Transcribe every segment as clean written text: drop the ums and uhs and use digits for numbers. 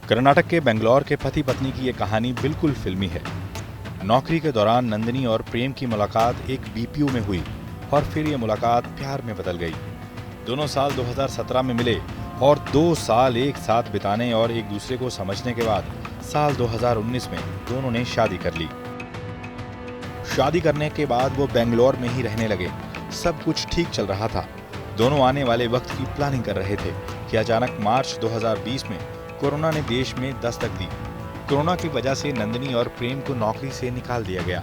कर्नाटक के बेंगलौर के पति पत्नी की ये कहानी बिल्कुल फिल्मी है। नौकरी के दौरान नंदिनी और प्रेम की मुलाकात एक बीपीओ में हुई और फिर ये मुलाकात प्यार में बदल गई। दोनों साल 2017 में मिले और 2 साल एक साथ बिताने और एक दूसरे को समझने के बाद साल 2019 में दोनों ने शादी कर ली। शादी करने के बाद वो बेंगलौर में ही रहने लगे। सब कुछ ठीक चल रहा था। दोनों आने वाले वक्त की प्लानिंग कर रहे थे कि अचानक मार्च 2020 में कोरोना ने देश में दस्तक दी। कोरोना की वजह से नंदिनी और प्रेम को नौकरी से निकाल दिया गया।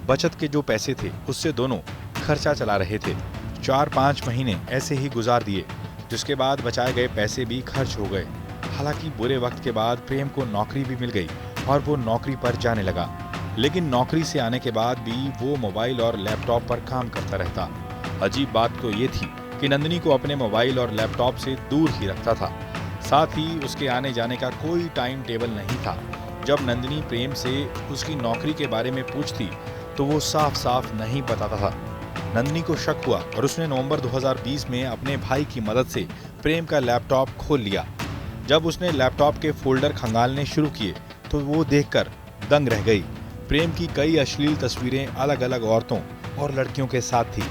बचत के जो पैसे थे उससे दोनों खर्चा चला रहे थे। 4-5 महीने ऐसे ही गुजार दिए, जिसके बाद बचाए गए पैसे भी खर्च हो गए। हालांकि बुरे वक्त के बाद प्रेम को नौकरी भी मिल गई और वो नौकरी पर जाने लगा। लेकिन नौकरी से आने के बाद भी वो मोबाइल और लैपटॉप पर काम करता रहता। अजीब बात तो ये थी कि नंदिनी को अपने मोबाइल और लैपटॉप से दूर ही रखता था। साथ ही उसके आने जाने का कोई टाइम टेबल नहीं था। जब नंदिनी प्रेम से उसकी नौकरी के बारे में पूछती तो वो साफ साफ नहीं बताता था। नंदिनी को शक हुआ और उसने नवंबर 2020 में अपने भाई की मदद से प्रेम का लैपटॉप खोल लिया। जब उसने लैपटॉप के फोल्डर खंगालने शुरू किए तो वो देखकर दंग रह गई। प्रेम की कई अश्लील तस्वीरें अलग अलग औरतों और लड़कियों के साथ थी।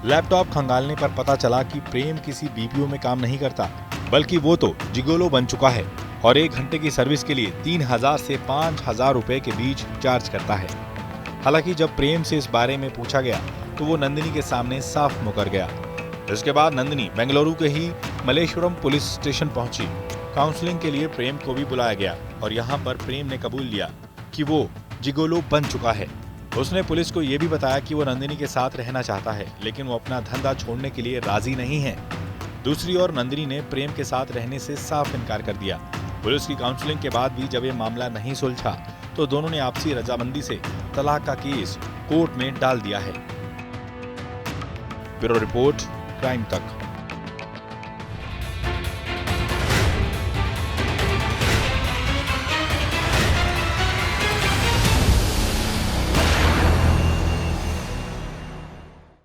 लैपटॉप खंगालने पर पता चला कि प्रेम किसी बीपीओ में काम नहीं करता, बल्कि वो तो जिगोलो बन चुका है और 1 घंटे की सर्विस के लिए 3000 से 5000 रुपए के बीच चार्ज करता है। हालांकि जब प्रेम से इस बारे में पूछा गया तो वो नंदिनी के सामने साफ मुकर गया। इसके बाद नंदिनी बेंगलुरु के ही मलेश्वरम पुलिस स्टेशन पहुंची। काउंसलिंग के लिए प्रेम को भी बुलाया गया और यहाँ पर प्रेम ने कबूल लिया कि वो जिगोलो बन चुका है। उसने पुलिस को ये भी बताया कि वो नंदिनी के साथ रहना चाहता है, लेकिन वो अपना धंधा छोड़ने के लिए राजी नहीं है। दूसरी ओर नंदिनी ने प्रेम के साथ रहने से साफ इनकार कर दिया। पुलिस की काउंसलिंग के बाद भी जब ये मामला नहीं सुलझा तो दोनों ने आपसी रजामंदी से तलाक का केस कोर्ट में डाल दिया है। ब्यूरो रिपोर्ट, क्राइम तक।